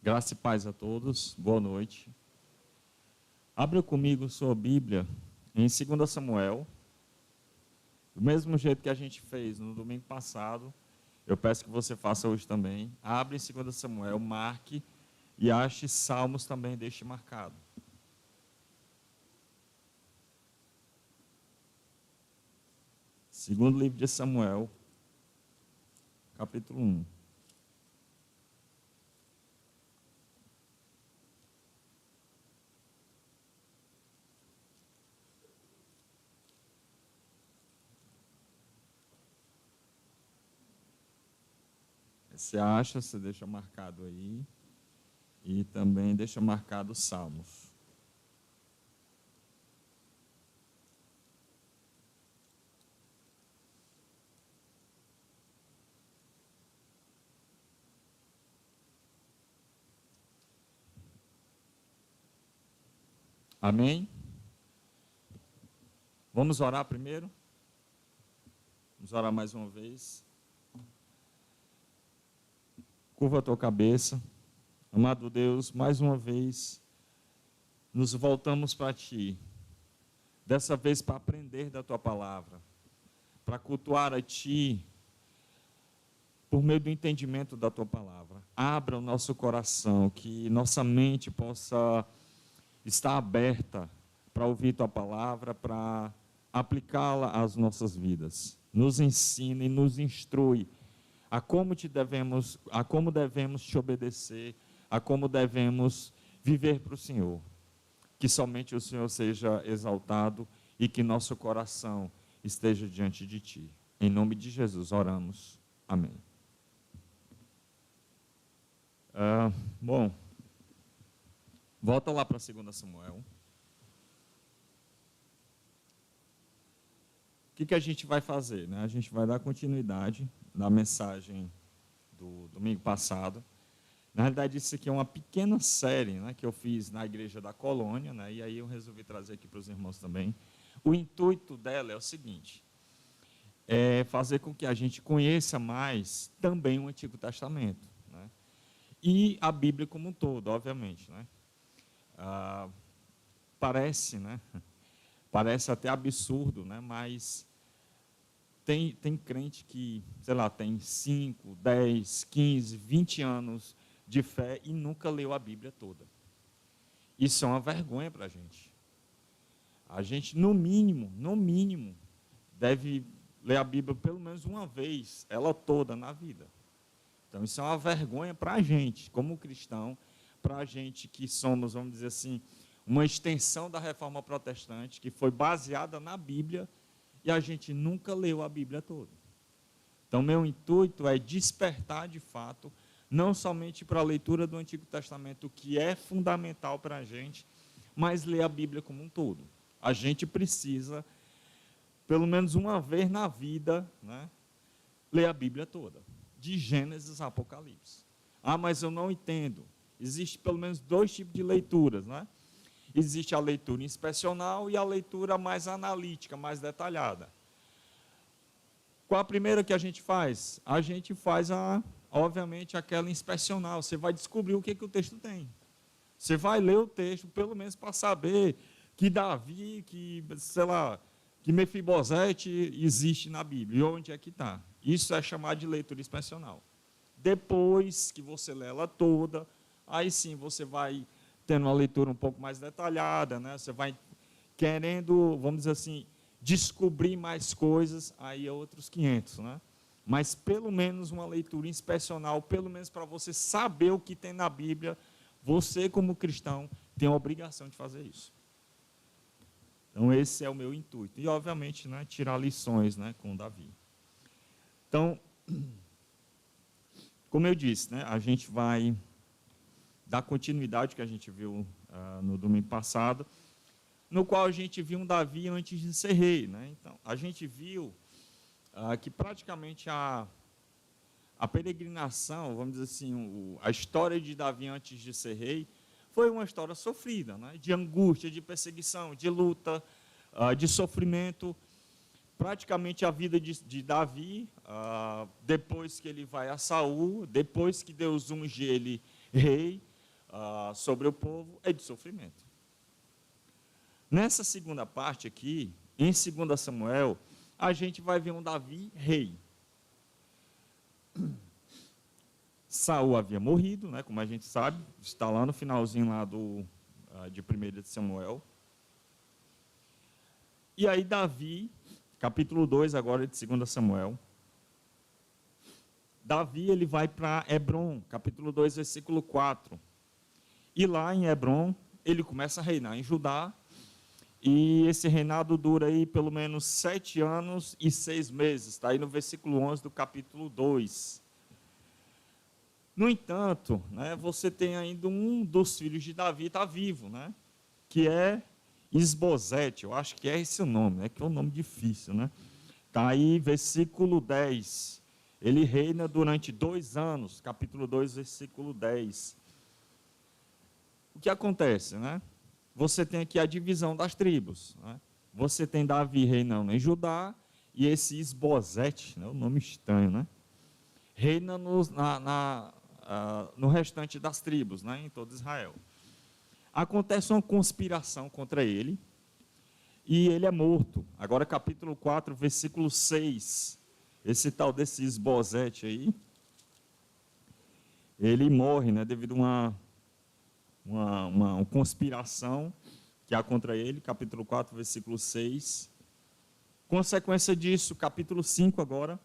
Graça e paz a todos, boa noite. Abra comigo sua Bíblia em 2 Samuel, do mesmo jeito que a gente fez no domingo passado, eu peço que você faça hoje também. Abre em 2 Samuel, marque e ache Salmos também, deixe marcado. Segundo livro de Samuel, capítulo 1. Você acha, você deixa marcado aí. E também deixa marcado Salmos. Amém? Vamos orar primeiro? Vamos orar mais uma vez. Curva a tua cabeça. Amado Deus, mais uma vez, nos voltamos para Ti. Dessa vez para aprender da Tua palavra. Para cultuar a Ti por meio do entendimento da Tua palavra. Abra o nosso coração, que nossa mente possa estar aberta para ouvir Tua palavra, para aplicá-la às nossas vidas. Nos ensina e nos instrui a como devemos te obedecer, a como devemos viver para o Senhor. Que somente o Senhor seja exaltado e que nosso coração esteja diante de Ti. Em nome de Jesus oramos. Amém. Bom, volta lá para 2 Samuel. O que a gente vai fazer? Né? A gente vai dar continuidade na mensagem do domingo passado. Na realidade, isso aqui é uma pequena série, né, que eu fiz na Igreja da Colônia, né, e aí eu resolvi trazer aqui para os irmãos também. O intuito dela é o seguinte, é fazer com que a gente conheça mais também o Antigo Testamento, né, e a Bíblia como um todo, obviamente. Né. Parece até absurdo, né, mas tem crente que, sei lá, tem 5, 10, 15, 20 anos de fé e nunca leu a Bíblia toda. Isso é uma vergonha para a gente. A gente, no mínimo, deve ler a Bíblia pelo menos uma vez, ela toda na vida. Então, isso é uma vergonha para a gente, como cristão, para a gente que somos, vamos dizer assim, uma extensão da Reforma Protestante, que foi baseada na Bíblia, e a gente nunca leu a Bíblia toda. Então, meu intuito é despertar, de fato, não somente para a leitura do Antigo Testamento, que é fundamental para a gente, mas ler a Bíblia como um todo. A gente precisa, pelo menos uma vez na vida, né, ler a Bíblia toda, de Gênesis a Apocalipse. Mas eu não entendo. Existe pelo menos 2 tipos de leituras, né? Existe a leitura inspecional e a leitura mais analítica, mais detalhada. Qual a primeira que a gente faz? A gente faz, obviamente, aquela inspecional. Você vai descobrir o que o texto tem. Você vai ler o texto, pelo menos para saber que Davi, que Mefibosete existe na Bíblia. E onde é que está? Isso é chamado de leitura inspecional. Depois que você lê ela toda, aí sim você vai tendo uma leitura um pouco mais detalhada, né? Você vai querendo, vamos dizer assim, descobrir mais coisas, aí é outros 500, né? Mas pelo menos uma leitura inspecional, pelo menos para você saber o que tem na Bíblia, você como cristão tem a obrigação de fazer isso. Então esse é o meu intuito. E obviamente, né, tirar lições, né, com Davi. Então, como eu disse, né, a gente vai dar continuidade que a gente viu no domingo passado, no qual a gente viu um Davi antes de ser rei. Né? Então, a gente viu que praticamente a peregrinação, vamos dizer assim, a história de Davi antes de ser rei, foi uma história sofrida, né? De angústia, de perseguição, de luta, de sofrimento. Praticamente a vida de Davi, depois que ele vai a Saul, depois que Deus unge ele rei, sobre o povo é de sofrimento. Nessa segunda parte aqui, em 2 Samuel, a gente vai ver um Davi rei. Saul havia morrido, né, como a gente sabe, está lá no finalzinho lá de 1 de Samuel. E aí Davi, capítulo 2 agora de 2 Samuel, Davi ele vai para Hebrom, capítulo 2, versículo 4. E lá em Hebrom, ele começa a reinar em Judá, e esse reinado dura aí pelo menos 7 anos e 6 meses, está aí no versículo 11 do capítulo 2. No entanto, né, você tem ainda um dos filhos de Davi, está vivo, né, que é Isbosete, eu acho que é esse o nome, né, que é um nome difícil, né? Está aí, versículo 10. Ele reina durante 2 anos, capítulo 2, versículo 10. O que acontece, né? Você tem aqui a divisão das tribos, né? Você tem Davi reinando em Judá, e esse Isbosete, né, um nome estranho, né? Reina no restante das tribos, né, em todo Israel. Acontece uma conspiração contra ele, e ele é morto. Agora, capítulo 4, versículo 6. Esse tal desse Isbosete aí, ele morre, né, devido a uma conspiração que há contra ele, capítulo 4, versículo 6. Consequência disso, capítulo 5 agora,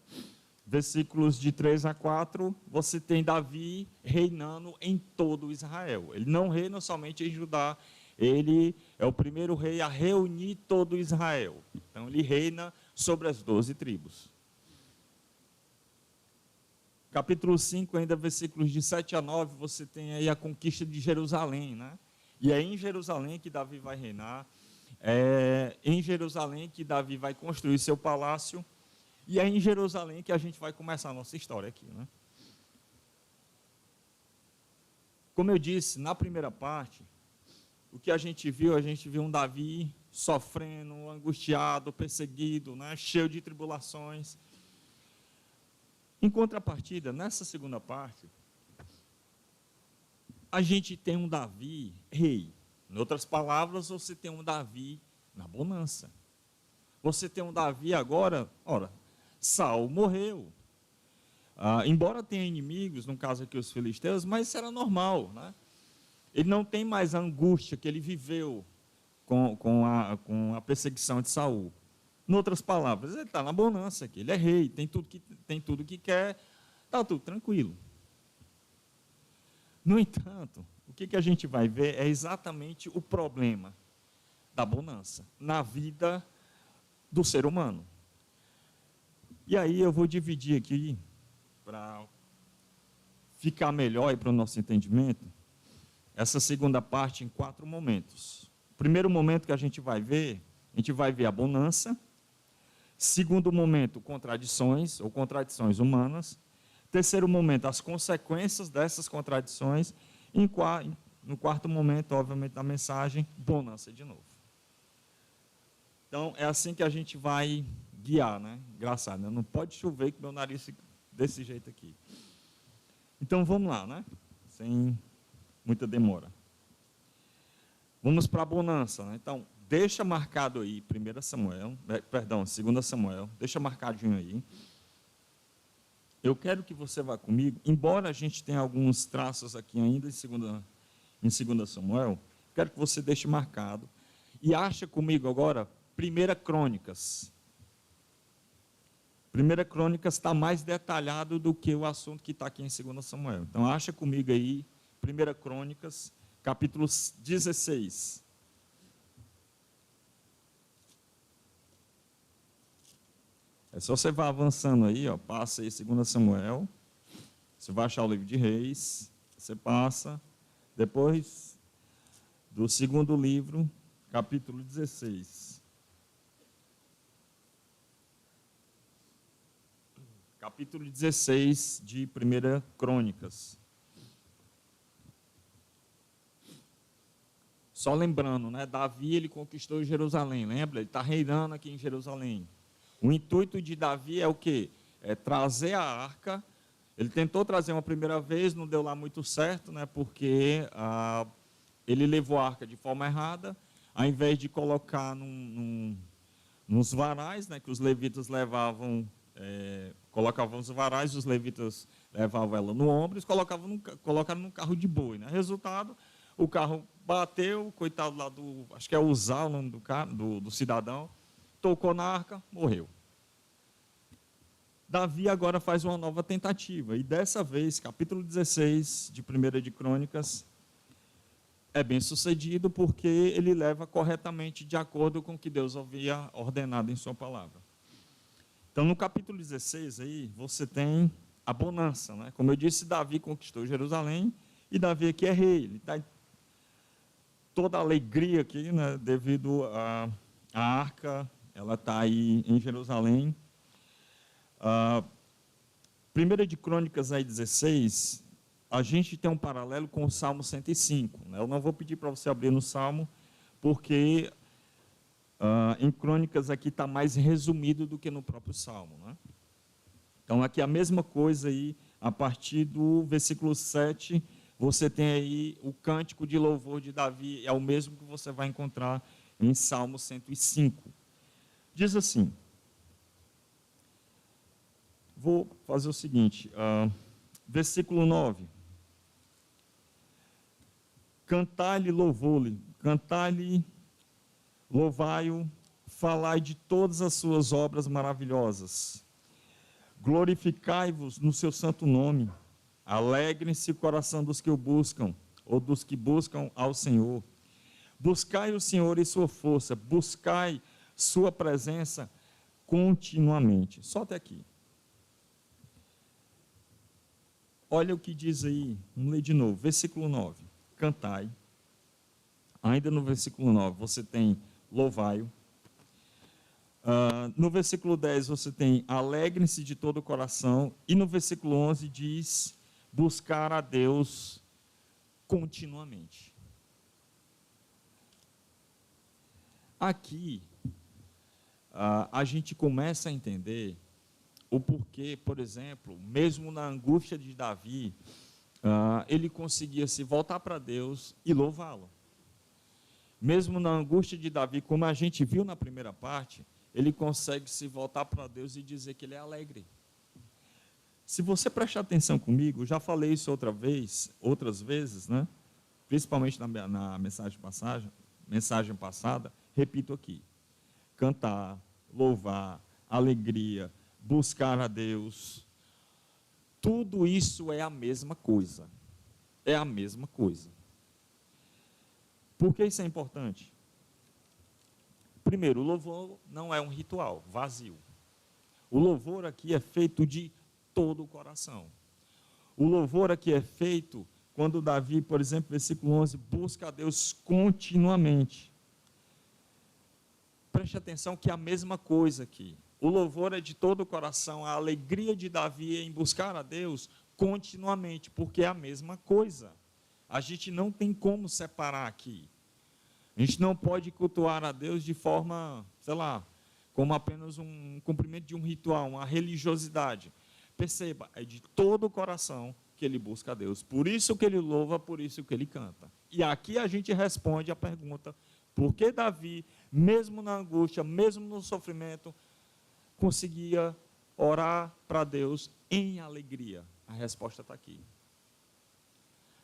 versículos de 3 a 4, você tem Davi reinando em todo Israel. Ele não reina somente em Judá, ele é o primeiro rei a reunir todo Israel. Então, ele reina sobre as 12 tribos. Capítulo 5, ainda versículos de 7 a 9, você tem aí a conquista de Jerusalém, né? E é em Jerusalém que Davi vai reinar, é em Jerusalém que Davi vai construir seu palácio, e é em Jerusalém que a gente vai começar a nossa história aqui, né? Como eu disse, na primeira parte, o que a gente viu um Davi sofrendo, angustiado, perseguido, né? Cheio de tribulações. Em contrapartida, nessa segunda parte, a gente tem um Davi rei. Em outras palavras, você tem um Davi na bonança. Você tem um Davi agora, Saul morreu. Embora tenha inimigos, no caso aqui os filisteus, mas isso era normal, né? Ele não tem mais a angústia que ele viveu com a perseguição de Saul. Em outras palavras, ele está na bonança aqui, ele é rei, tem tudo que quer, está tudo tranquilo. No entanto, o que a gente vai ver é exatamente o problema da bonança na vida do ser humano. E aí eu vou dividir aqui, para ficar melhor para o nosso entendimento, essa segunda parte em 4 momentos. O primeiro momento que a gente vai ver a bonança. Segundo momento, contradições ou contradições humanas. Terceiro momento, as consequências dessas contradições. E no quarto momento, obviamente, da mensagem, bonança de novo. Então, é assim que a gente vai guiar, né? Engraçado, né? Não pode chover que meu nariz fica desse jeito aqui. Então, vamos lá, né? Sem muita demora. Vamos para a bonança, né? Então, deixa marcado aí 2 Samuel, deixa marcadinho aí. Eu quero que você vá comigo, embora a gente tenha alguns traços aqui ainda em 2 Samuel, quero que você deixe marcado. E acha comigo agora 1 Crônicas. 1 Crônicas está mais detalhado do que o assunto que está aqui em 2 Samuel. Então, acha comigo aí 1 Crônicas, capítulo 16. É só você vai avançando aí, passa aí 2 Samuel, você vai achar o livro de Reis, você passa, depois do segundo livro, capítulo 16. Capítulo 16 de 1 Crônicas. Só lembrando, né, Davi ele conquistou Jerusalém, lembra? Ele está reinando aqui em Jerusalém. O intuito de Davi é o quê? É trazer a arca. Ele tentou trazer uma primeira vez, não deu lá muito certo, né, porque ele levou a arca de forma errada, ao invés de colocar nos varais, né, que os levitas levavam, colocavam os varais, os levitas levavam ela no ombro e colocaram num carro de boi. Né? Resultado, o carro bateu, coitado lá acho que é Uzá o nome do cidadão, tocou na arca, morreu. Davi agora faz uma nova tentativa, e dessa vez, capítulo 16 de 1 de Crônicas, é bem sucedido porque ele leva corretamente de acordo com o que Deus havia ordenado em sua palavra. Então, no capítulo 16, aí, você tem a bonança. Né? Como eu disse, Davi conquistou Jerusalém, e Davi aqui é rei. Ele está toda a alegria aqui, né, devido à arca, ela está aí em Jerusalém. 1 de Crônicas aí 16, a gente tem um paralelo com o Salmo 105. Né? Eu não vou pedir para você abrir no Salmo, porque em Crônicas aqui está mais resumido do que no próprio Salmo. Né? Então, aqui a mesma coisa aí, a partir do versículo 7, você tem aí o cântico de louvor de Davi, é o mesmo que você vai encontrar em Salmo 105. Diz assim, vou fazer o seguinte, versículo 9. Cantai-lhe louvor-lhe, cantai-lhe, louvai-o, falai de todas as suas obras maravilhosas. Glorificai-vos no seu santo nome. Alegrem-se o coração dos que o buscam, ou dos que buscam ao Senhor. Buscai o Senhor e sua força, buscai sua presença continuamente. Só até aqui. Olha o que diz aí, vamos ler de novo, versículo 9. Cantai. Ainda no versículo 9 você tem louvai-o. No versículo 10 você tem alegrem-se de todo o coração. E no versículo 11 diz buscar a Deus continuamente. Aqui a gente começa a entender o porquê, por exemplo, mesmo na angústia de Davi, ele conseguia se voltar para Deus e louvá-lo. Mesmo na angústia de Davi, como a gente viu na primeira parte, ele consegue se voltar para Deus e dizer que ele é alegre. Se você prestar atenção comigo, já falei isso outras vezes, né? Principalmente na mensagem passada, repito aqui. Cantar, louvar, alegria, buscar a Deus, tudo isso é a mesma coisa. É a mesma coisa. Por que isso é importante? Primeiro, o louvor não é um ritual vazio. O louvor aqui é feito de todo o coração. O louvor aqui é feito quando Davi, por exemplo, versículo 11, busca a Deus continuamente. Preste atenção que é a mesma coisa aqui. O louvor é de todo o coração, a alegria de Davi em buscar a Deus continuamente, porque é a mesma coisa. A gente não tem como separar aqui. A gente não pode cultuar a Deus de forma, sei lá, como apenas um cumprimento de um ritual, uma religiosidade. Perceba, é de todo o coração que ele busca a Deus. Por isso que ele louva, por isso que ele canta. E aqui a gente responde a pergunta, por que Davi, mesmo na angústia, mesmo no sofrimento, conseguia orar para Deus em alegria? A resposta está aqui.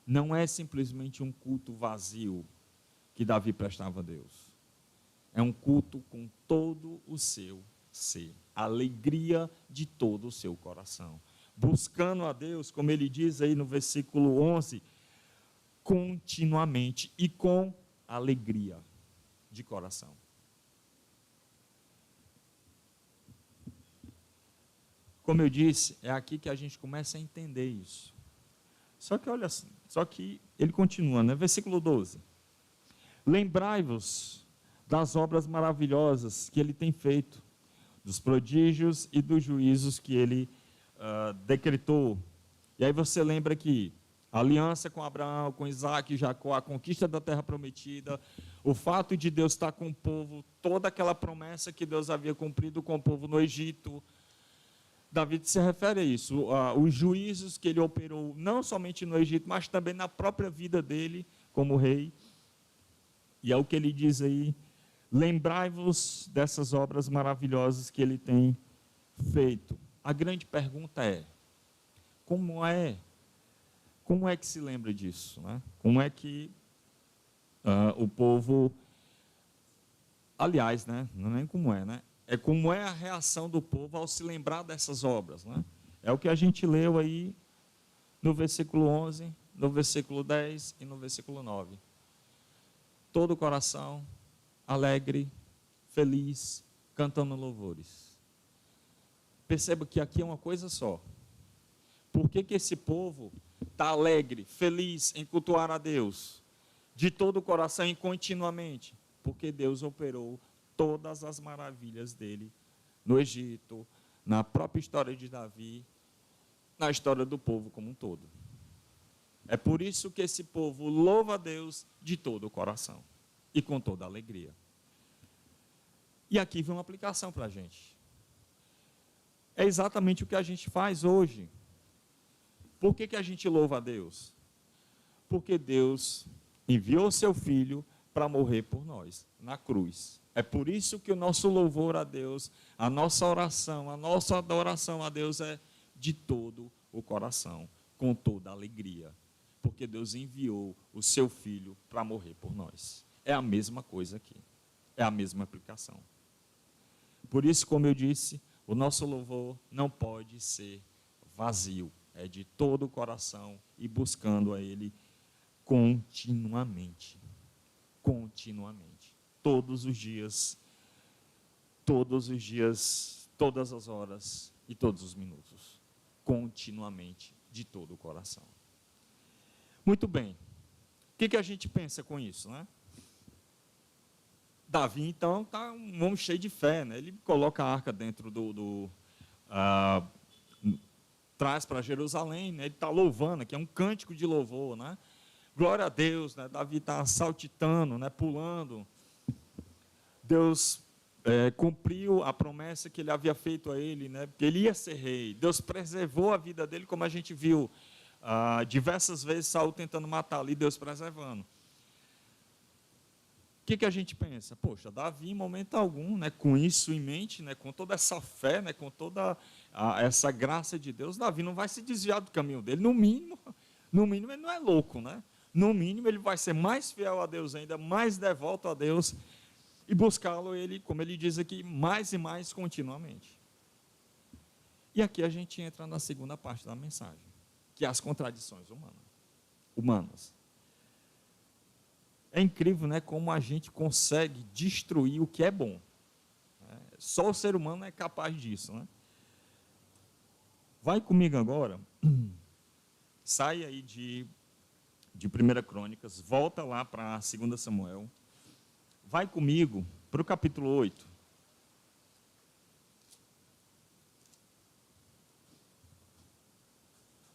Não é simplesmente um culto vazio que Davi prestava a Deus. É um culto com todo o seu ser. Alegria de todo o seu coração. Buscando a Deus, como ele diz aí no versículo 11, continuamente e com alegria de coração. Como eu disse, é aqui que a gente começa a entender isso. Só que ele continua, né? Versículo 12. Lembrai-vos das obras maravilhosas que ele tem feito, dos prodígios e dos juízos que ele decretou. E aí você lembra que a aliança com Abraão, com Isaac e Jacó, a conquista da terra prometida, o fato de Deus estar com o povo, toda aquela promessa que Deus havia cumprido com o povo no Egito, Davi se refere a isso, os juízos que ele operou não somente no Egito, mas também na própria vida dele como rei. E é o que ele diz aí: lembrai-vos dessas obras maravilhosas que ele tem feito. A grande pergunta é: como é que se lembra disso, né? Como é que o povo, aliás, né? Não é nem como é, né? É como é a reação do povo ao se lembrar dessas obras, né? É o que a gente leu aí no versículo 11, no versículo 10 e no versículo 9. Todo o coração alegre, feliz, cantando louvores. Perceba que aqui é uma coisa só. Por que esse povo está alegre, feliz em cultuar a Deus, de todo o coração e continuamente? Porque Deus operou todas as maravilhas dele no Egito, na própria história de Davi, na história do povo como um todo. É por isso que esse povo louva a Deus de todo o coração e com toda a alegria. E aqui vem uma aplicação para a gente. É exatamente o que a gente faz hoje. Por que a gente louva a Deus? Porque Deus enviou o seu Filho para morrer por nós, na cruz. É por isso que o nosso louvor a Deus, a nossa oração, a nossa adoração a Deus é de todo o coração, com toda a alegria. Porque Deus enviou o seu Filho para morrer por nós. É a mesma coisa aqui. É a mesma aplicação. Por isso, como eu disse, o nosso louvor não pode ser vazio. É de todo o coração e buscando a Ele continuamente. Continuamente. Todas todas as horas e todos os minutos. Continuamente, de todo o coração. Muito bem. O que a gente pensa com isso, né? Davi, então, está um homem cheio de fé, né? Ele coloca a arca dentro traz para Jerusalém, né? Ele está louvando, que é um cântico de louvor, né? Glória a Deus, né? Davi está saltitando, né? Pulando. Deus cumpriu a promessa que ele havia feito a ele, né? Que ele ia ser rei. Deus preservou a vida dele, como a gente viu diversas vezes Saul tentando matá-lo e Deus preservando. O que a gente pensa? Poxa, Davi, em momento algum, né, com isso em mente, né, com toda essa fé, né, com toda essa graça de Deus, Davi não vai se desviar do caminho dele. No mínimo ele não é louco, né? No mínimo, ele vai ser mais fiel a Deus ainda, mais devoto a Deus e buscá-lo, ele, como ele diz aqui, mais e mais continuamente. E aqui a gente entra na segunda parte da mensagem, que é as contradições humanas. É incrível, né, como a gente consegue destruir o que é bom. Só o ser humano é capaz disso, né? Vai comigo agora, sai aí de 1 Crônicas, volta lá para 2 Samuel, vai comigo para o capítulo 8.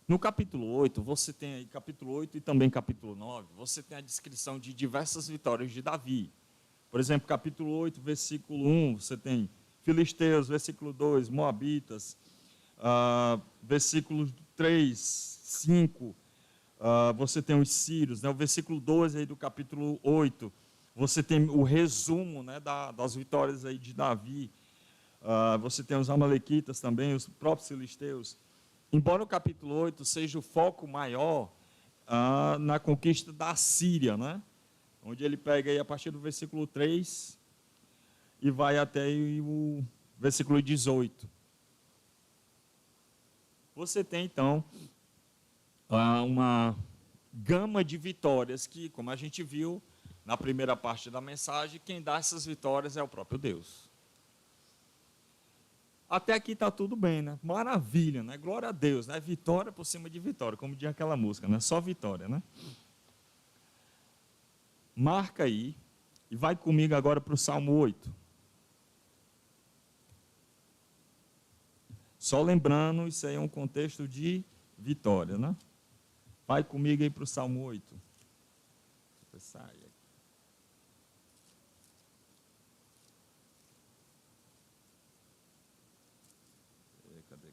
No capítulo 8, você tem aí, capítulo 8 e também capítulo 9, você tem a descrição de diversas vitórias de Davi. Por exemplo, capítulo 8, versículo 1, você tem Filisteus, versículo 2, Moabitas, versículos 3, 5, você tem os sírios, né? O versículo 12 aí do capítulo 8, você tem o resumo, né, das vitórias aí de Davi, você tem os amalequitas também, os próprios filisteus. Embora o capítulo 8 seja o foco maior na conquista da Síria, né? Onde ele pega aí a partir do versículo 3 e vai até o versículo 18. Você tem, então, uma gama de vitórias que, como a gente viu na primeira parte da mensagem, quem dá essas vitórias é o próprio Deus. Até aqui está tudo bem, né? Maravilha, né? Glória a Deus, né? Vitória por cima de vitória, como diz aquela música, né? Só vitória, né? Marca aí e vai comigo agora para o Salmo 8. Só lembrando, isso aí é um contexto de vitória, né? Vai comigo aí para o Salmo 8. Sai aqui. Cadê?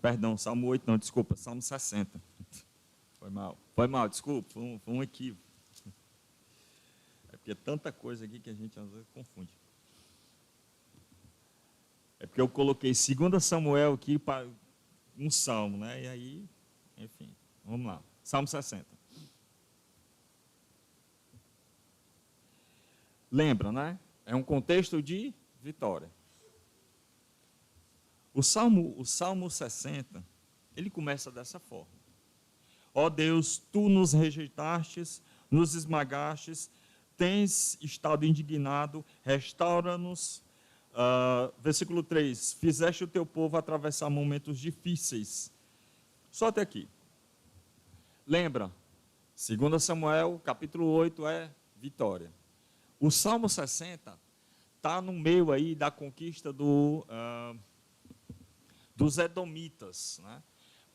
Perdão, Salmo 8 não, desculpa, Salmo 60. Foi mal, desculpa, foi um equívoco. É porque é tanta coisa aqui que a gente às vezes confunde. É porque eu coloquei 2 Samuel aqui para um salmo, né? E aí, enfim, vamos lá. Salmo 60. Lembra, né? É um contexto de vitória. O Salmo 60, ele começa dessa forma. Ó Deus, tu nos rejeitastes, nos esmagastes, tens estado indignado, restaura-nos. Versículo 3, fizeste o teu povo atravessar momentos difíceis. Só até aqui. Lembra, 2 Samuel, capítulo 8 é vitória. O Salmo 60 está no meio aí da conquista dos edomitas, né?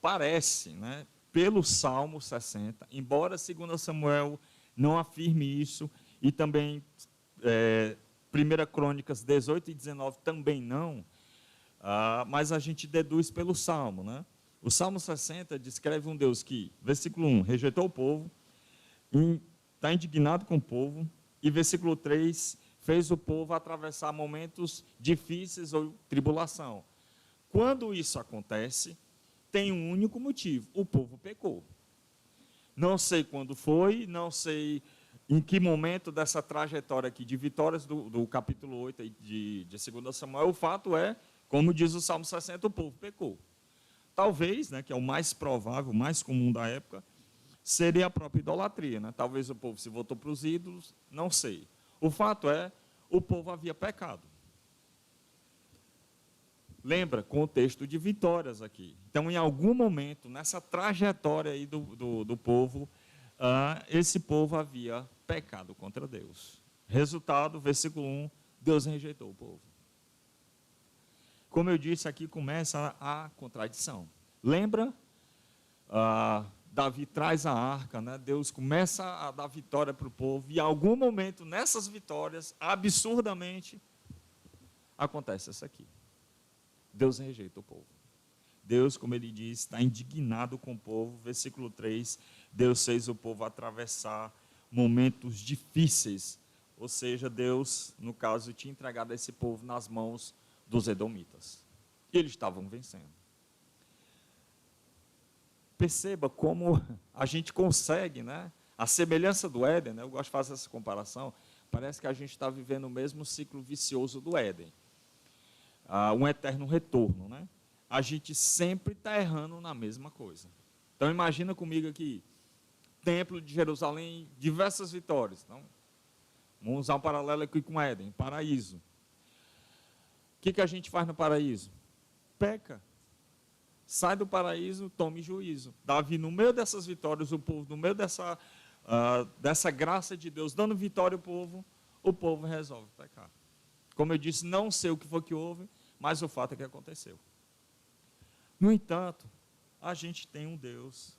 Parece, né, pelo Salmo 60, embora 2 Samuel não afirme isso, e também 1 Crônicas 18 e 19 também não, mas a gente deduz pelo Salmo, né? O Salmo 60 descreve um Deus que, versículo 1, rejeitou o povo, está indignado com o povo, e versículo 3, fez o povo atravessar momentos difíceis ou tribulação. Quando isso acontece, tem um único motivo: o povo pecou. Não sei quando foi, não sei em que momento dessa trajetória aqui de vitórias do capítulo 8 de 2 Samuel, o fato é, como diz o Salmo 60, o povo pecou. Talvez, né, que é o mais provável, o mais comum da época, seria a própria idolatria, né? Talvez o povo se voltou para os ídolos, não sei. O fato é, o povo havia pecado. Lembra, contexto de vitórias aqui. Então, em algum momento, nessa trajetória aí do povo, esse povo havia pecado contra Deus. Resultado, versículo 1, Deus rejeitou o povo. Como eu disse, aqui começa a contradição. Lembra? Davi traz a arca, né? Deus começa a dar vitória para o povo, e em algum momento, nessas vitórias, absurdamente, acontece isso aqui. Deus rejeita o povo. Deus, como ele diz, está indignado com o povo. Versículo 3, Deus fez o povo atravessar momentos difíceis. Ou seja, Deus, no caso, tinha entregado esse povo nas mãos dos edomitas. E eles estavam vencendo. Perceba como a gente consegue, né? A semelhança do Éden, né? Eu gosto de fazer essa comparação, parece que a gente está vivendo o mesmo ciclo vicioso do Éden. Um eterno retorno, né? A gente sempre está errando na mesma coisa. Então, imagina comigo aqui, Templo de Jerusalém, diversas vitórias. Então, vamos usar um paralelo aqui com Éden, paraíso. O que a gente faz no paraíso? Peca. Sai do paraíso, tome juízo. Davi, no meio dessas vitórias, o povo, no meio dessa graça de Deus, dando vitória ao o povo resolve pecar. Como eu disse, não sei o que foi que houve, mas o fato é que aconteceu. No entanto, a gente tem um Deus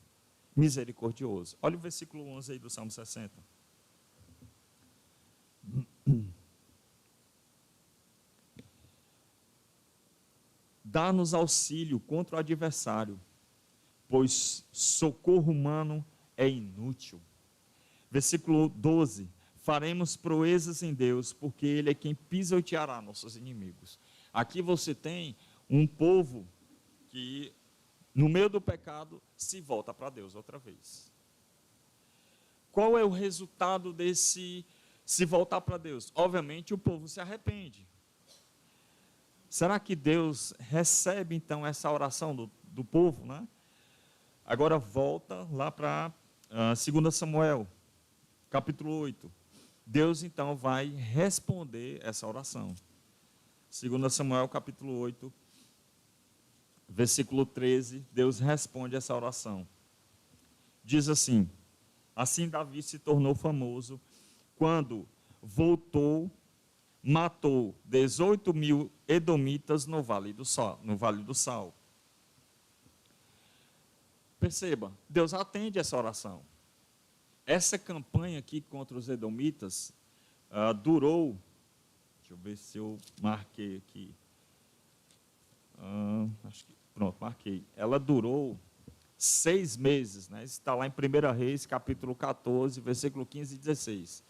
misericordioso. Olha o versículo 11 aí do Salmo 60. Dá-nos auxílio contra o adversário, pois socorro humano é inútil. Versículo 12. Faremos proezas em Deus, porque Ele é quem pisoteará nossos inimigos. Aqui você tem um povo que, no meio do pecado, se volta para Deus outra vez. Qual é o resultado desse se voltar para Deus? Obviamente, o povo se arrepende. Será que Deus recebe, então, essa oração do povo, né? Agora volta lá para 2 Samuel, capítulo 8. Deus, então, vai responder essa oração. 2 Samuel, capítulo 8, versículo 13, Deus responde essa oração. Diz assim: assim Davi se tornou famoso quando voltou, matou 18.000 edomitas no Vale do Sal. Perceba, Deus atende essa oração. Essa campanha aqui contra os edomitas durou, deixa eu ver se eu marquei aqui, acho que Pronto, marquei. Ela durou 6 meses, né? Isso está lá em 1 Reis, capítulo 14, versículo 15 e 16.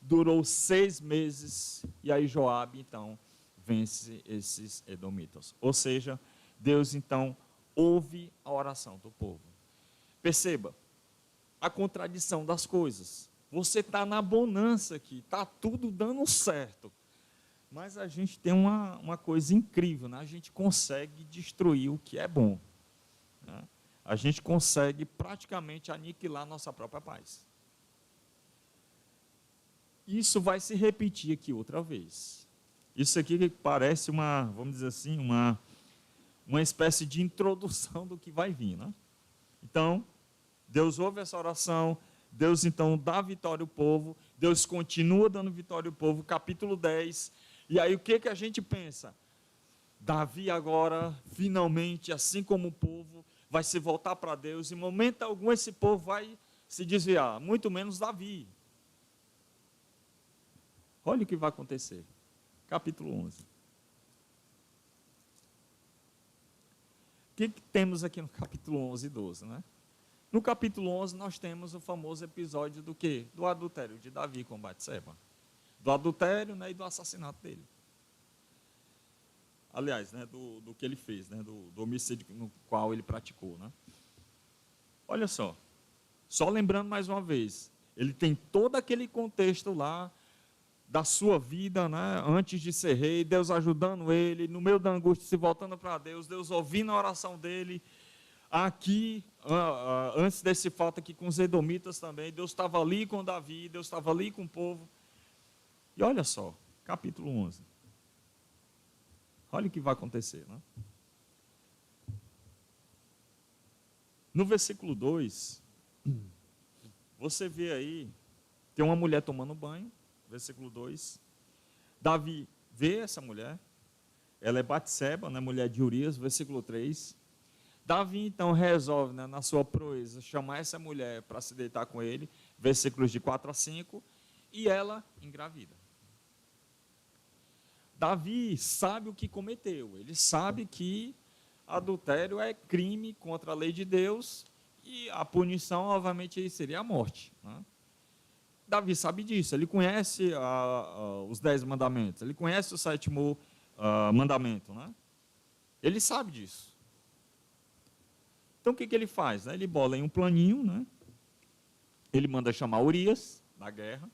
Durou 6 meses, e aí Joabe, então, vence esses edomitas. Ou seja, Deus, então, ouve a oração do povo. Perceba a contradição das coisas. Você está na bonança aqui, está tudo dando certo. Mas a gente tem uma coisa incrível, né? A gente consegue destruir o que é bom, né? A gente consegue praticamente aniquilar nossa própria paz. Isso vai se repetir aqui outra vez. Isso aqui parece vamos dizer assim, uma espécie de introdução do que vai vir, né? Então, Deus ouve essa oração, Deus então dá vitória ao povo, Deus continua dando vitória ao povo, capítulo 10, e aí o que a gente pensa? Davi agora, finalmente, assim como o povo, vai se voltar para Deus, em momento algum esse povo vai se desviar, muito menos Davi. Olha o que vai acontecer, capítulo 11. O que temos aqui no capítulo 11 e 12, né? No capítulo 11, nós temos o famoso episódio do quê? Do adultério de Davi com Batseba. Do adultério, né, e do assassinato dele. Aliás, né, do que ele fez, né, do homicídio no qual ele praticou, né? Olha só lembrando mais uma vez, ele tem todo aquele contexto lá da sua vida, né, antes de ser rei, Deus ajudando ele, no meio da angústia, se voltando para Deus, Deus ouvindo a oração dele. Aqui, antes desse fato aqui com os edomitas também, Deus estava ali com Davi, Deus estava ali com o povo. E olha só, capítulo 11. Olha o que vai acontecer, né? No versículo 2, você vê aí, tem uma mulher tomando banho, versículo 2. Davi vê essa mulher, ela é Batseba, né, mulher de Urias, versículo 3. Davi, então, resolve, né, na sua proeza, chamar essa mulher para se deitar com ele, versículos de 4 a 5, e ela engravida. Davi sabe o que cometeu, ele sabe que adultério é crime contra a lei de Deus, e a punição, obviamente, seria a morte, né? Davi sabe disso, ele conhece os 10 mandamentos, ele conhece o 7º mandamento, né? Ele sabe disso. Então, o que ele faz? Ele bola em um planinho, né? Ele manda chamar Urias, da guerra,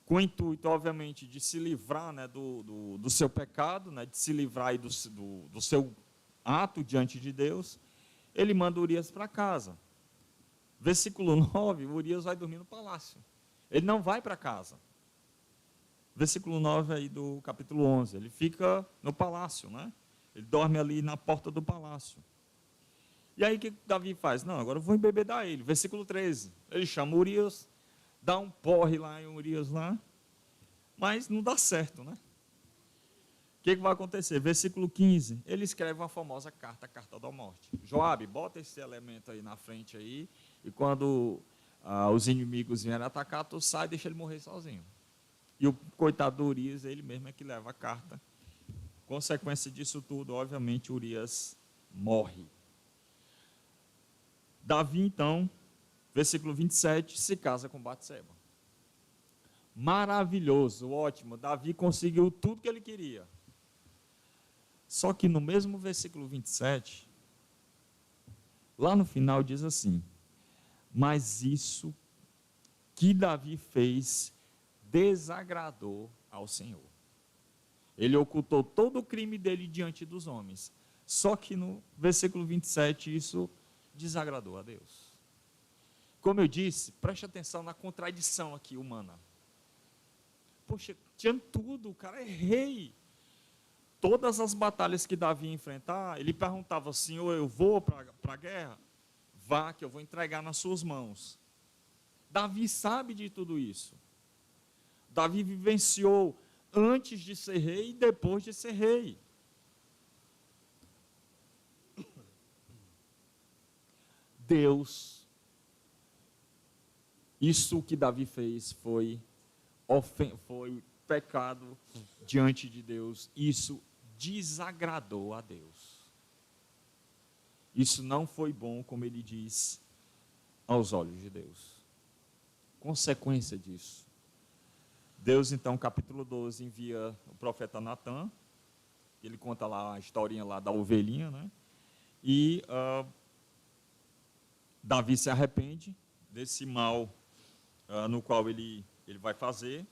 com o intuito, obviamente, de se livrar, né, do seu pecado, né, de se livrar aí do seu ato diante de Deus. Ele manda Urias para casa. Versículo 9, Urias vai dormir no palácio. Ele não vai para casa. Versículo 9 aí do capítulo 11, ele fica no palácio, né? Ele dorme ali na porta do palácio. E aí o que Davi faz? Não, agora eu vou embebedar ele. Versículo 13, ele chama Urias, dá um porre lá em Urias lá, mas não dá certo, né? O que vai acontecer? Versículo 15, ele escreve uma famosa carta, a carta da morte. Joabe, bota esse elemento aí na frente aí, e quando os inimigos vierem atacar, tu sai e deixa ele morrer sozinho. E o coitado do Urias, ele mesmo é que leva a carta. Consequência disso tudo, obviamente, Urias morre. Davi, então, versículo 27, se casa com Batseba. Maravilhoso, ótimo. Davi conseguiu tudo que ele queria. Só que no mesmo versículo 27, lá no final diz assim: mas isso que Davi fez desagradou ao Senhor. Ele ocultou todo o crime dele diante dos homens. Só que no versículo 27 isso desagradou a Deus. Como eu disse, preste atenção na contradição aqui humana. Poxa, tinha tudo, o cara é rei. Todas as batalhas que Davi ia enfrentar, ele perguntava: Senhor, eu vou para a guerra? Vá, que eu vou entregar nas suas mãos. Davi sabe de tudo isso. Davi vivenciou antes de ser rei e depois de ser rei. Deus, isso que Davi fez foi pecado diante de Deus. Isso desagradou a Deus. Isso não foi bom, como ele diz, aos olhos de Deus. Consequência disso. Deus, então, capítulo 12, envia o profeta Natã. Ele conta lá a historinha lá da ovelhinha, né? E Davi se arrepende desse mal no qual ele vai fazer.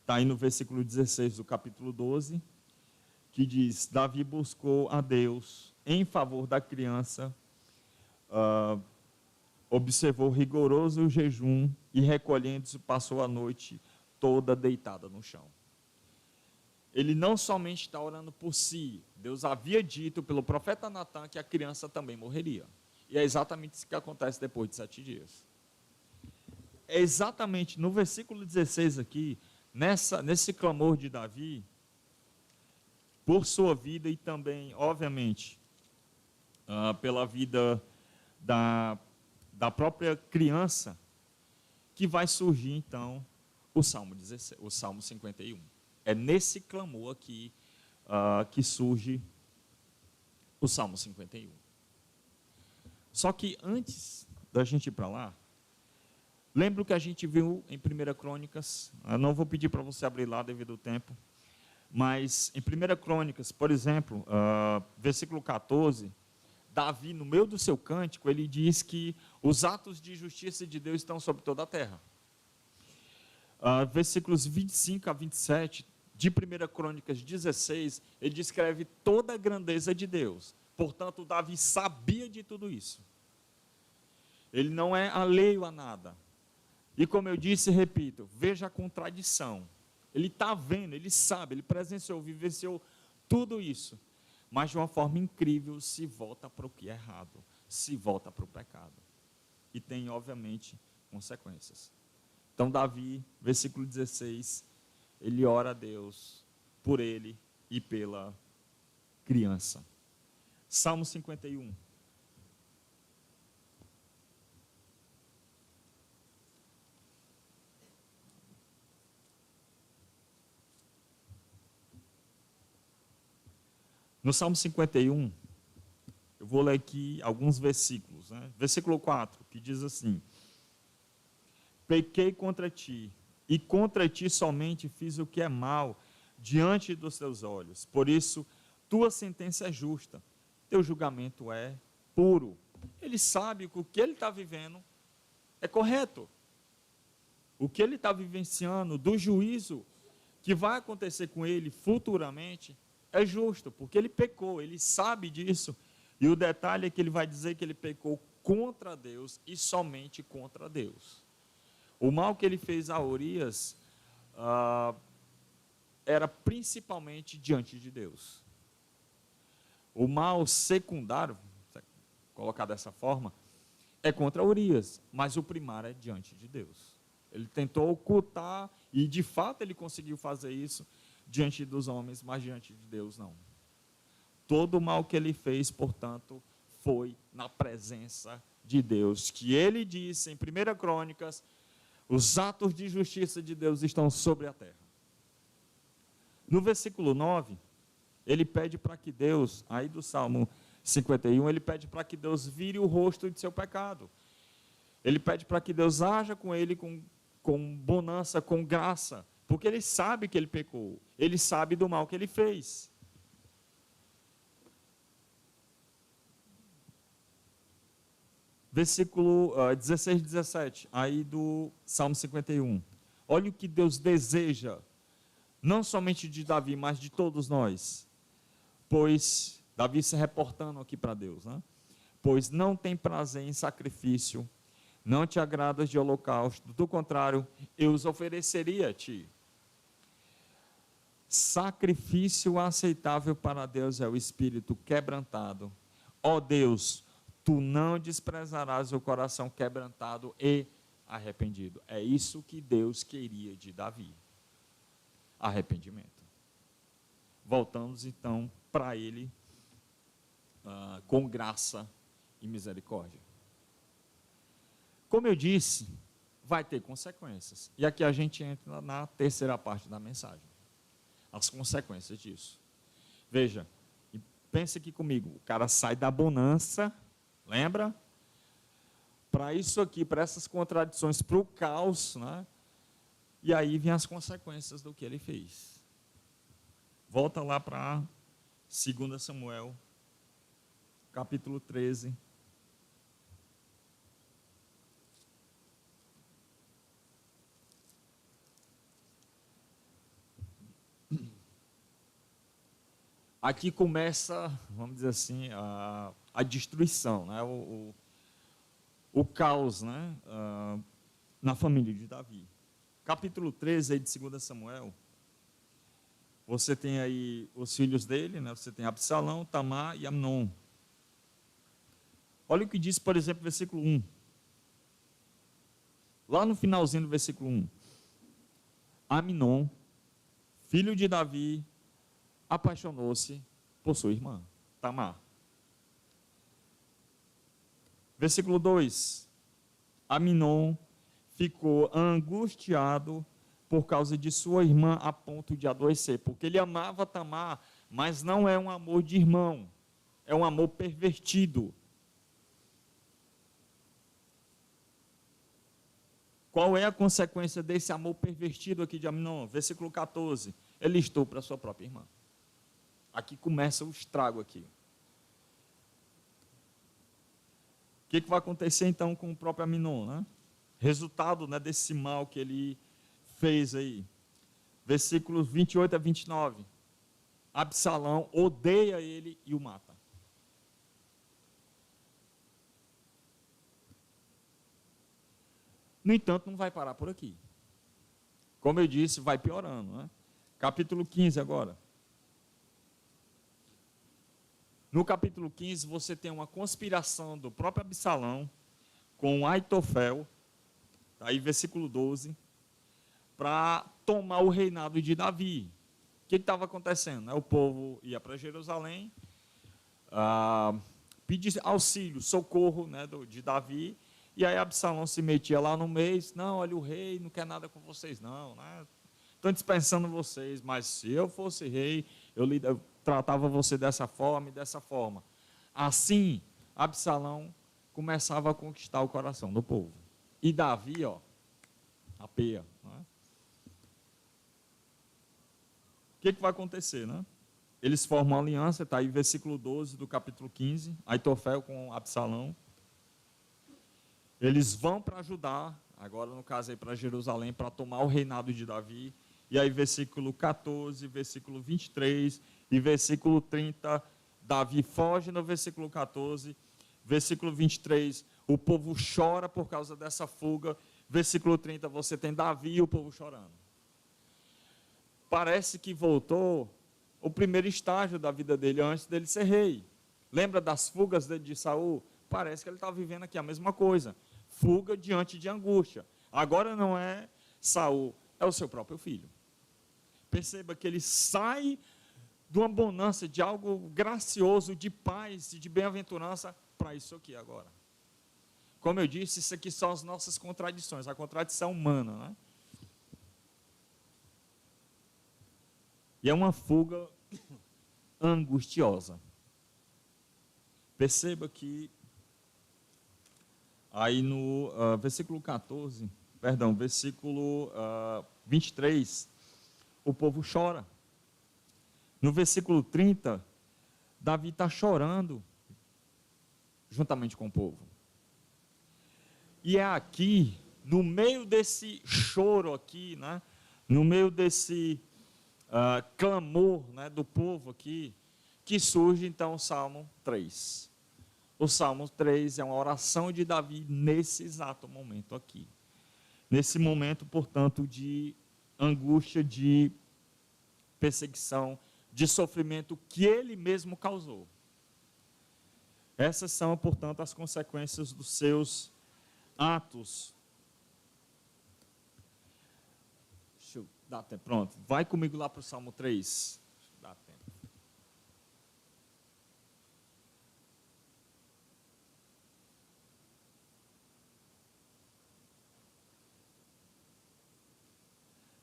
Está aí no versículo 16 do capítulo 12, que diz: Davi buscou a Deus em favor da criança, observou rigoroso jejum e, recolhendo-se, passou a noite toda deitada no chão. Ele não somente está orando por si, Deus havia dito pelo profeta Natã que a criança também morreria. E é exatamente isso que acontece depois de 7 dias. É exatamente no versículo 16 aqui, nesse clamor de Davi, por sua vida e também, obviamente, pela vida da própria criança, que vai surgir, então, o Salmo 51. É nesse clamor aqui que surge o Salmo 51. Só que antes da gente ir para lá, lembra o que a gente viu em 1 Crônicas? Eu não vou pedir para você abrir lá devido ao tempo, mas em 1 Crônicas, por exemplo, versículo 14, Davi, no meio do seu cântico, ele diz que os atos de justiça de Deus estão sobre toda a terra. Versículos 25 a 27, de 1 Crônicas 16, ele descreve toda a grandeza de Deus. Portanto, Davi sabia de tudo isso. Ele não é alheio a nada. E como eu disse e repito, veja a contradição. Ele está vendo, ele sabe, ele presenciou, vivenciou tudo isso. Mas de uma forma incrível se volta para o que é errado, se volta para o pecado. E tem, obviamente, consequências. Então, Davi, versículo 16, ele ora a Deus por ele e pela criança. Salmo 51. No Salmo 51, eu vou ler aqui alguns versículos. Né? Versículo 4, que diz assim: Pequei contra ti, e contra ti somente fiz o que é mal diante dos teus olhos. Por isso, tua sentença é justa, teu julgamento é puro. Ele sabe que o que ele está vivendo é correto. O que ele está vivenciando do juízo que vai acontecer com ele futuramente é justo, porque ele pecou, ele sabe disso. E o detalhe é que ele vai dizer que ele pecou contra Deus e somente contra Deus. O mal que ele fez a Urias era principalmente diante de Deus. O mal secundário, colocar dessa forma, é contra Urias, mas o primário é diante de Deus. Ele tentou ocultar, e de fato ele conseguiu fazer isso diante dos homens, mas diante de Deus não. Todo o mal que ele fez, portanto, foi na presença de Deus, que ele disse em 1 Crônicas: os atos de justiça de Deus estão sobre a terra. No versículo 9, ele pede para que Deus, aí do Salmo 51, ele pede para que Deus vire o rosto de seu pecado. Ele pede para que Deus haja com ele com bonança, com graça, porque ele sabe que ele pecou, ele sabe do mal que ele fez. Versículo 16 e 17, aí do Salmo 51. Olha o que Deus deseja, não somente de Davi, mas de todos nós. Pois, Davi se reportando aqui para Deus, né? Pois não tem prazer em sacrifício, não te agradas de holocausto, do contrário, eu os ofereceria a ti. Sacrifício aceitável para Deus é o espírito quebrantado. Ó Deus, tu não desprezarás o coração quebrantado e arrependido. É isso que Deus queria de Davi. Arrependimento. Voltamos então para ele com graça e misericórdia. Como eu disse, vai ter consequências. E aqui a gente entra na terceira parte da mensagem. As consequências disso. Veja, e pense aqui comigo, o cara sai da bonança, lembra? Para isso aqui, para essas contradições, para o caos, né? E aí vem as consequências do que ele fez. Volta lá para 2 Samuel, capítulo 13. Aqui começa, vamos dizer assim, a destruição, né? O caos, né? Na família de Davi. Capítulo 13 aí de 2 Samuel, você tem aí os filhos dele, né? Você tem Absalão, Tamar e Amnon. Olha o que diz, por exemplo, versículo 1. Lá no finalzinho do versículo 1. Amnon, filho de Davi, apaixonou-se por sua irmã, Tamar. Versículo 2. Amnon ficou angustiado por causa de sua irmã a ponto de adoecer, porque ele amava Tamar, mas não é um amor de irmão, é um amor pervertido. Qual é a consequência desse amor pervertido aqui de Amnon? Versículo 14. Ele estupra a sua própria irmã. Aqui começa o estrago aqui. O que vai acontecer então com o próprio Amnon, né? Resultado, né, desse mal que ele fez aí. Versículos 28 a 29. Absalão odeia ele e o mata. No entanto, não vai parar por aqui. Como eu disse, vai piorando, né? Capítulo 15 agora. No capítulo 15, você tem uma conspiração do próprio Absalão com Aitofel, tá aí versículo 12, para tomar o reinado de Davi. O que estava acontecendo? O povo ia para Jerusalém, pedir auxílio, socorro, né, de Davi, e aí Absalão se metia lá no meio, não, olha, o rei não quer nada com vocês não, né? Estão dispensando vocês, mas se eu fosse rei, eu tratava você dessa forma e dessa forma. Assim, Absalão começava a conquistar o coração do povo. E Davi, ó, a peia. Né? O que vai acontecer, né? Eles formam uma aliança, está aí versículo 12 do capítulo 15, Aitofel com Absalão. Eles vão para Judá, agora no caso aí para Jerusalém, para tomar o reinado de Davi. E aí versículo 14, versículo 23 e versículo 30, Davi foge no versículo 14, versículo 23, o povo chora por causa dessa fuga, versículo 30, você tem Davi e o povo chorando. Parece que voltou o primeiro estágio da vida dele antes dele ser rei. Lembra das fugas de Saul? Parece que ele está vivendo aqui a mesma coisa. Fuga diante de angústia. Agora não é Saul, é o seu próprio filho. Perceba que ele sai de uma bonança, de algo gracioso, de paz e de bem-aventurança, para isso aqui agora. Como eu disse, isso aqui são as nossas contradições, a contradição humana, né? E é uma fuga angustiosa. Perceba que aí no versículo 14, perdão, versículo 23, o povo chora. No versículo 30, Davi está chorando juntamente com o povo. E é aqui, no meio desse choro aqui, né, no meio desse clamor, né, do povo aqui, que surge então o Salmo 3. O Salmo 3 é uma oração de Davi nesse exato momento aqui. Nesse momento, portanto, de angústia, de perseguição, de sofrimento que ele mesmo causou. Essas são, portanto, as consequências dos seus atos. Deixa eu dar até pronto. Vai comigo lá para o Salmo 3. Dá tempo.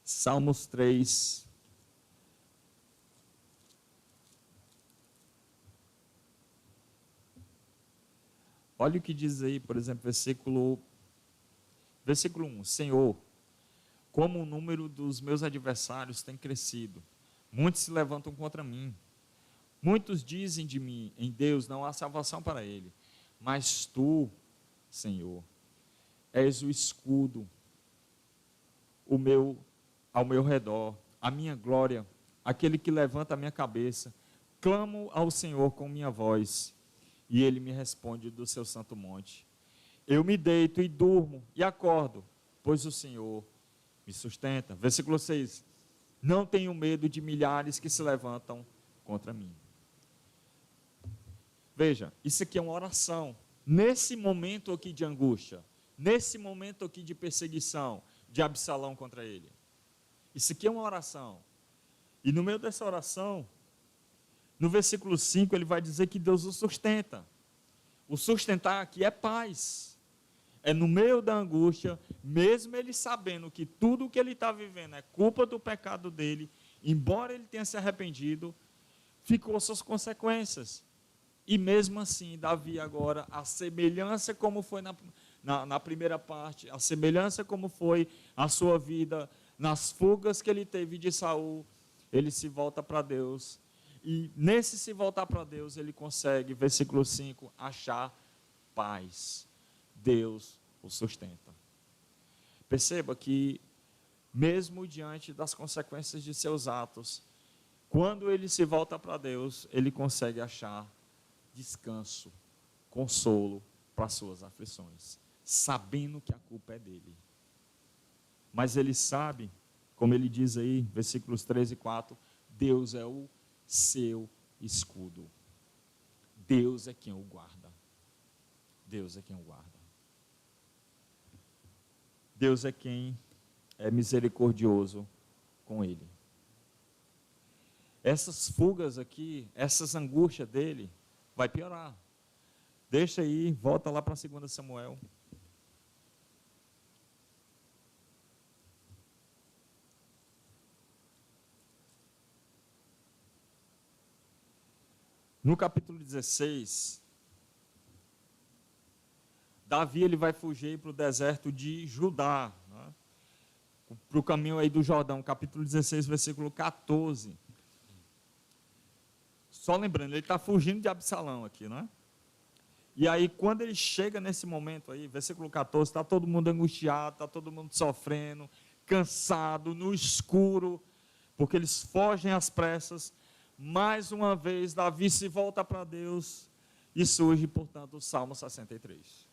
Salmos 3. Olha o que diz aí, por exemplo, versículo 1. Senhor, como o número dos meus adversários tem crescido, muitos se levantam contra mim. Muitos dizem de mim, em Deus não há salvação para ele. Mas tu, Senhor, és o escudo ao meu redor, a minha glória, aquele que levanta a minha cabeça. Clamo ao Senhor com minha voz, e ele me responde do seu santo monte. Eu me deito e durmo e acordo, pois o Senhor me sustenta. Versículo 6. Não tenho medo de milhares que se levantam contra mim. Veja, isso aqui é uma oração. Nesse momento aqui de angústia, nesse momento aqui de perseguição de Absalão contra ele. Isso aqui é uma oração. E no meio dessa oração, no versículo 5, ele vai dizer que Deus o sustenta. O sustentar aqui é paz. É no meio da angústia, mesmo ele sabendo que tudo o que ele está vivendo é culpa do pecado dele, embora ele tenha se arrependido, ficou suas consequências. E mesmo assim, Davi agora, a semelhança como foi na primeira parte, a semelhança como foi a sua vida, nas fugas que ele teve de Saul, ele se volta para Deus. E nesse se voltar para Deus, ele consegue, versículo 5, achar paz. Deus o sustenta. Perceba que, mesmo diante das consequências de seus atos, quando ele se volta para Deus, ele consegue achar descanso, consolo para suas aflições, sabendo que a culpa é dele. Mas ele sabe, como ele diz aí, versículos 3 e 4, Deus é o seu escudo. Deus é quem o guarda. Deus é quem o guarda. Deus é quem é misericordioso com ele. Essas fugas aqui, essas angústias dele, vai piorar. Deixa aí, volta lá para 2 Samuel. No capítulo 16, Davi ele vai fugir para o deserto de Judá, né? Para o caminho aí do Jordão, capítulo 16, versículo 14. Só lembrando, ele está fugindo de Absalão aqui, não é? E aí, quando ele chega nesse momento aí, versículo 14, está todo mundo angustiado, está todo mundo sofrendo, cansado, no escuro, porque eles fogem às pressas. Mais uma vez, Davi se volta para Deus e surge, portanto, o Salmo 63.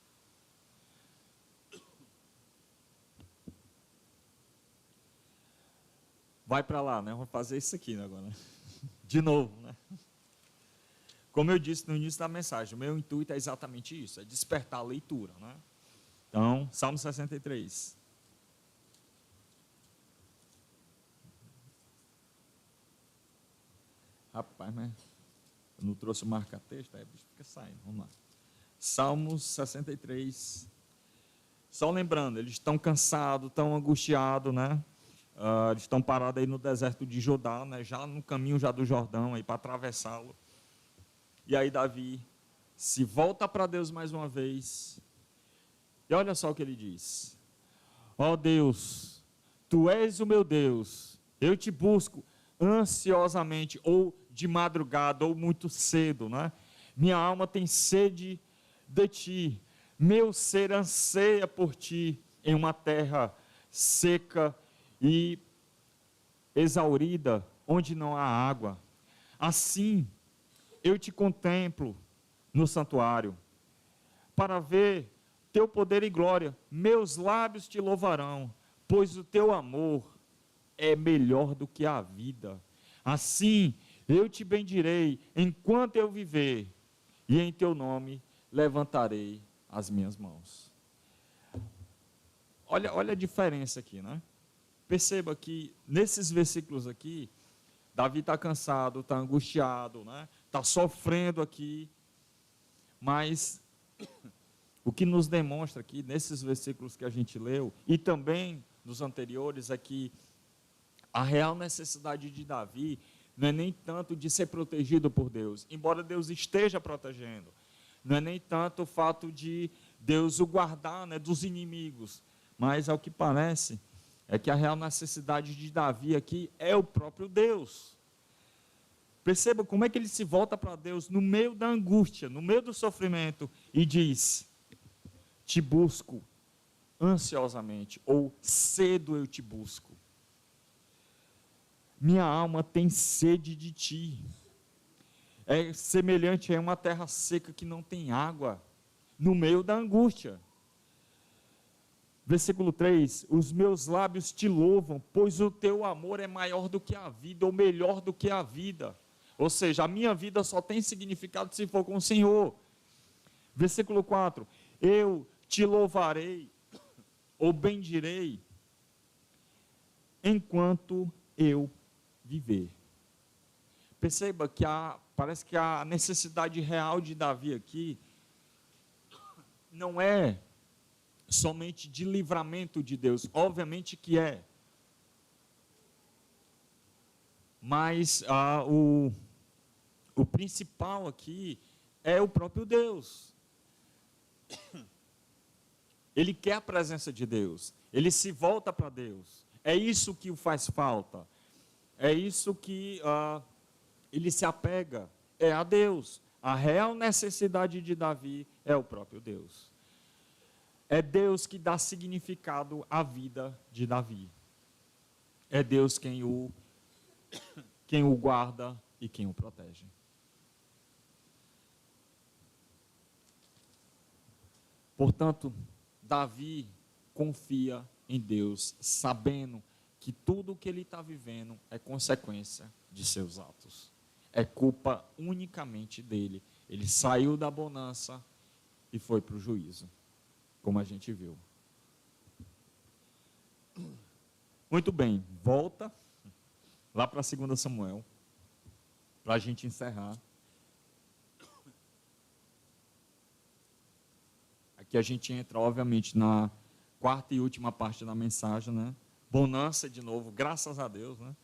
Vai para lá, né? Vamos fazer isso aqui agora. De novo, né? Como eu disse no início da mensagem, o meu intuito é exatamente isso, é despertar a leitura, né? Então, Salmo 63. Rapaz, mas eu não trouxe o marca-texto, aí fica saindo, vamos lá. Salmos 63. Só lembrando, eles estão cansados, estão angustiados, né? Eles estão parados aí no deserto de Judá, né? Já no caminho já do Jordão, aí para atravessá-lo. E aí Davi se volta para Deus mais uma vez. E olha só o que ele diz. Ó Deus, Tu és o meu Deus. Eu te busco ansiosamente, ou de madrugada, ou muito cedo, né? Minha alma tem sede de Ti. Meu ser anseia por Ti em uma terra seca e exaurida, onde não há água. Assim, eu te contemplo no santuário, para ver teu poder e glória. Meus lábios te louvarão, pois o teu amor é melhor do que a vida. Assim, eu te bendirei enquanto eu viver, e em teu nome levantarei as minhas mãos. Olha a diferença aqui, né? Perceba que nesses versículos aqui, Davi está cansado, está angustiado, né? Está sofrendo aqui, mas o que nos demonstra aqui, nesses versículos que a gente leu, e também nos anteriores, é que a real necessidade de Davi não é nem tanto de ser protegido por Deus, embora Deus esteja protegendo, Não é nem tanto o fato de Deus o guardar, né, dos inimigos, mas ao que parece é que a real necessidade de Davi aqui é o próprio Deus. Perceba como é que ele se volta para Deus no meio da angústia, no meio do sofrimento, e diz: te busco ansiosamente, ou cedo eu te busco. Minha alma tem sede de ti. É semelhante a uma terra seca que não tem água, no meio da angústia. Versículo 3: os meus lábios te louvam, pois o teu amor é maior do que a vida, ou melhor do que a vida. Ou seja, a minha vida só tem significado se for com o Senhor. Versículo 4: eu te louvarei, ou bendirei, enquanto eu viver. Perceba que parece que a necessidade real de Davi aqui não é somente de livramento de Deus, obviamente que é, mas o principal aqui é o próprio Deus. Ele quer a presença de Deus, ele se volta para Deus, é isso que o faz falta, é isso que ele se apega, é a Deus. A real necessidade de Davi é o próprio Deus. É Deus que dá significado à vida de Davi. É Deus quem o guarda e quem o protege. Portanto, Davi confia em Deus, sabendo que tudo o que ele está vivendo é consequência de seus atos. É culpa unicamente dele. Ele saiu da bonança e foi para o juízo, como a gente viu. Muito bem, volta lá para 2 Samuel, para a gente encerrar. Aqui a gente entra, obviamente, na quarta e última parte da mensagem, né? Bonança de novo, graças a Deus, né?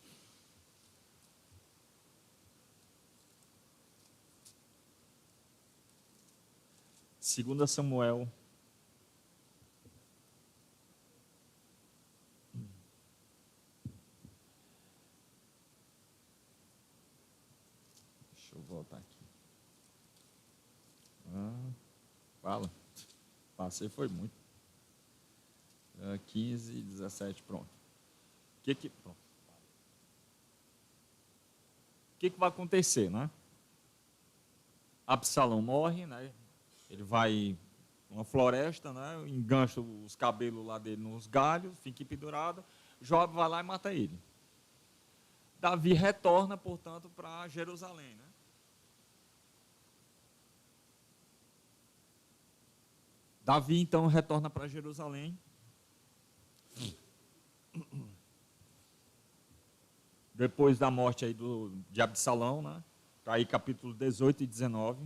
Segunda Samuel. Deixa eu voltar aqui. Fala. Passei, foi muito. 15, 17, pronto. Pronto. O que vai acontecer, né? Absalão morre, né? Ele vai numa floresta, né? Engancha os cabelos lá dele nos galhos, fica pendurado. Joabe vai lá e mata ele. Davi retorna, portanto, para Jerusalém, né? Davi, então, retorna para Jerusalém. Depois da morte aí de Absalão, né? Está aí capítulo 18 e 19.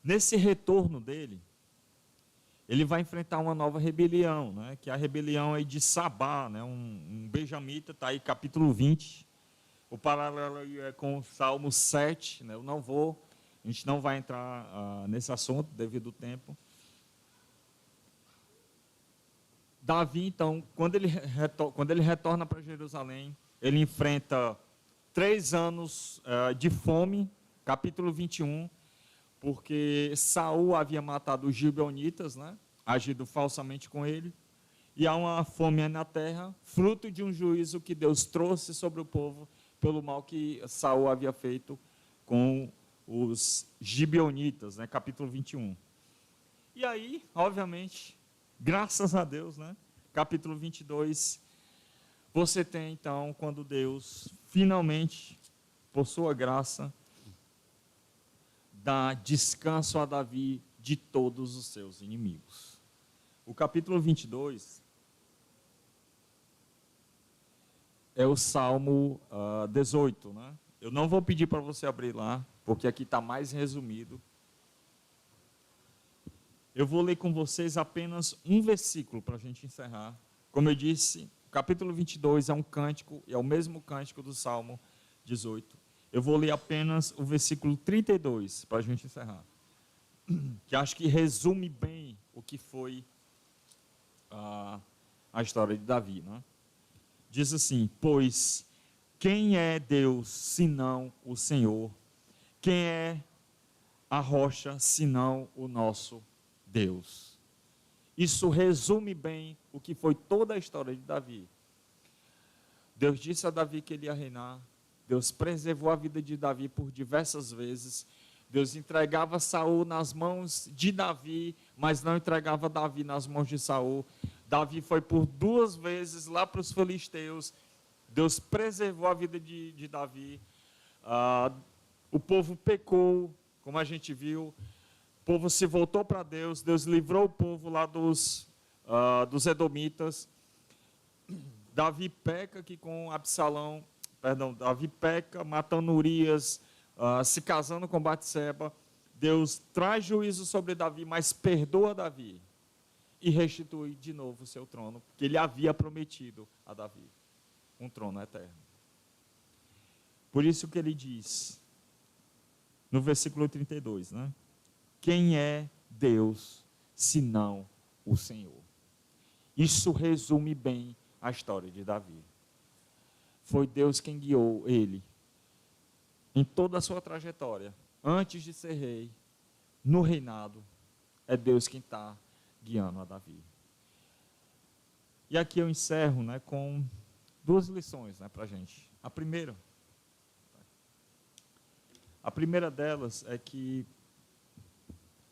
Nesse retorno dele, ele vai enfrentar uma nova rebelião, né? Que é a rebelião aí de Sabá, né? Um benjamita, está aí capítulo 20. O paralelo é com o Salmo 7, né? A gente não vai entrar nesse assunto devido ao tempo. Davi, então, quando ele retorna para Jerusalém, ele enfrenta 3 anos de fome, capítulo 21, porque Saul havia matado os gibeonitas, né, agido falsamente com ele, e há uma fome na terra, fruto de um juízo que Deus trouxe sobre o povo pelo mal que Saul havia feito com os gibeonitas, né, capítulo 21. E aí, obviamente, graças a Deus, né, capítulo 22, você tem então, quando Deus finalmente, por sua graça, dá descanso a Davi de todos os seus inimigos. O capítulo 22 é o Salmo 18, né? Eu não vou pedir para você abrir lá, porque aqui está mais resumido. Eu vou ler com vocês apenas um versículo para a gente encerrar. Como eu disse, o capítulo 22 é um cântico, é o mesmo cântico do Salmo 18. Eu vou ler apenas o versículo 32, para a gente encerrar. Que acho que resume bem o que foi a história de Davi, né? Diz assim: pois quem é Deus senão o Senhor? Quem é a rocha senão o nosso Deus? Isso resume bem o que foi toda a história de Davi. Deus disse a Davi que ele ia reinar. Deus preservou a vida de Davi por diversas vezes. Deus entregava Saul nas mãos de Davi, mas não entregava Davi nas mãos de Saul. Davi foi por 2 vezes lá para os filisteus. Deus preservou a vida de Davi. O povo pecou, como a gente viu. O povo se voltou para Deus. Deus livrou o povo lá dos edomitas. Davi peca aqui com Absalão. Davi peca matando Urias, se casando com Batseba. Deus traz juízo sobre Davi, mas perdoa Davi e restitui de novo o seu trono, porque ele havia prometido a Davi um trono eterno. Por isso que ele diz, no versículo 32, né? Quem é Deus, senão o Senhor? Isso resume bem a história de Davi. Foi Deus quem guiou ele em toda a sua trajetória. Antes de ser rei, no reinado, é Deus quem está guiando a Davi. E aqui eu encerro, né, com 2 lições, né, para a gente. A primeira delas é que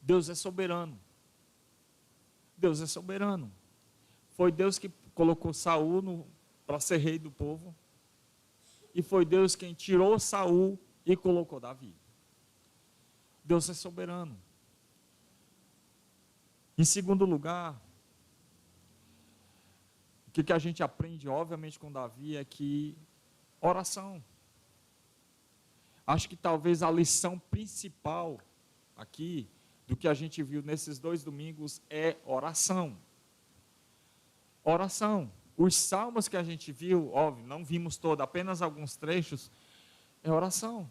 Deus é soberano. Deus é soberano. Foi Deus que colocou Saul para ser rei do povo. E foi Deus quem tirou Saul e colocou Davi. Deus é soberano. Em segundo lugar, o que a gente aprende, obviamente, com Davi é que oração. Acho que talvez a lição principal aqui, do que a gente viu nesses 2 domingos, é oração. Oração. Os salmos que a gente viu, óbvio, não vimos todo, apenas alguns trechos, é oração.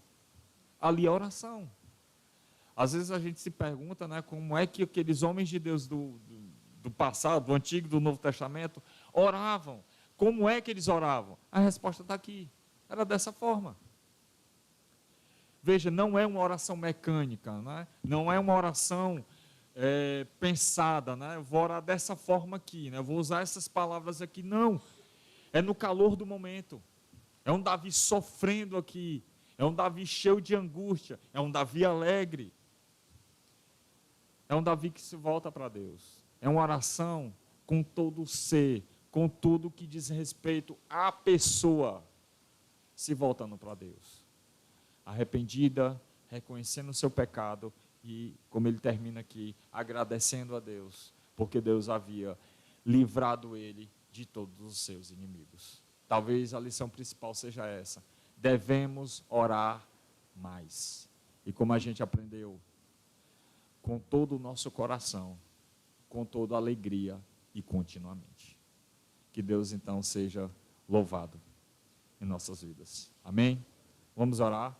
Ali é oração. Às vezes a gente se pergunta, né, como é que aqueles homens de Deus do passado, do Antigo e do Novo Testamento, oravam. Como é que eles oravam? A resposta está aqui. Era dessa forma. Veja, não é uma oração mecânica, né? Não é uma oração pensada, né? Eu vou orar dessa forma aqui, né? Eu vou usar essas palavras aqui. Não. É no calor do momento. É um Davi sofrendo aqui. É um Davi cheio de angústia. É um Davi alegre. É um Davi que se volta para Deus. É uma oração com todo o ser, com tudo que diz respeito à pessoa, se voltando para Deus. Arrependida, reconhecendo o seu pecado e, como ele termina aqui, agradecendo a Deus, porque Deus havia livrado ele de todos os seus inimigos. Talvez a lição principal seja essa: devemos orar mais. E como a gente aprendeu, com todo o nosso coração, com toda a alegria e continuamente. Que Deus então seja louvado em nossas vidas. Amém? Vamos orar.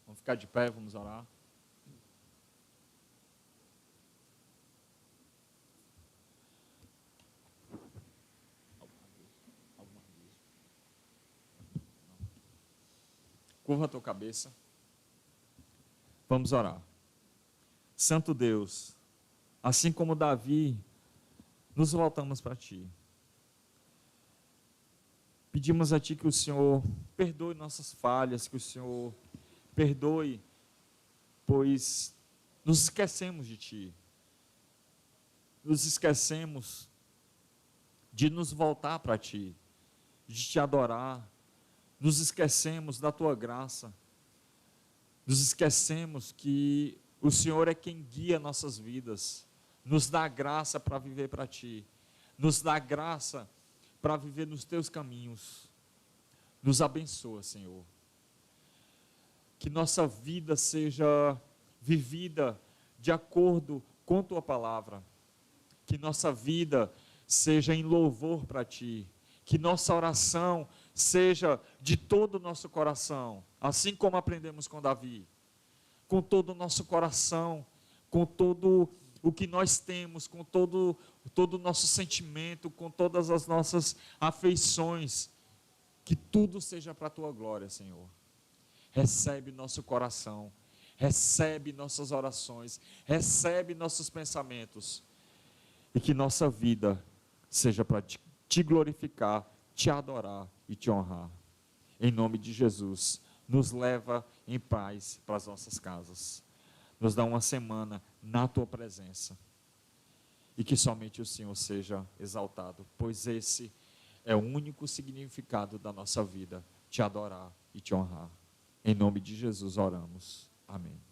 Vamos ficar de pé, vamos orar. Curva a tua cabeça. Vamos orar. Santo Deus, assim como Davi, nos voltamos para Ti. Pedimos a Ti que o Senhor perdoe nossas falhas, que o Senhor perdoe, pois nos esquecemos de Ti. Nos esquecemos de nos voltar para Ti, de Te adorar. Nos esquecemos da Tua graça. Nos esquecemos que o Senhor é quem guia nossas vidas. Nos dá graça para viver para Ti. Nos dá graça para viver nos Teus caminhos. Nos abençoa, Senhor. Que nossa vida seja vivida de acordo com Tua palavra. Que nossa vida seja em louvor para Ti. Que nossa oração seja de todo o nosso coração, assim como aprendemos com Davi, com todo o nosso coração, com todo o que nós temos, com todo o nosso sentimento, com todas as nossas afeições, que tudo seja para a tua glória, Senhor. Recebe nosso coração, recebe nossas orações, recebe nossos pensamentos, e que nossa vida seja para te glorificar, te adorar e te honrar. Em nome de Jesus, nos leva em paz para as nossas casas. Nos dá uma semana na tua presença. E que somente o Senhor seja exaltado, pois esse é o único significado da nossa vida, te adorar e te honrar. Em nome de Jesus oramos. Amém.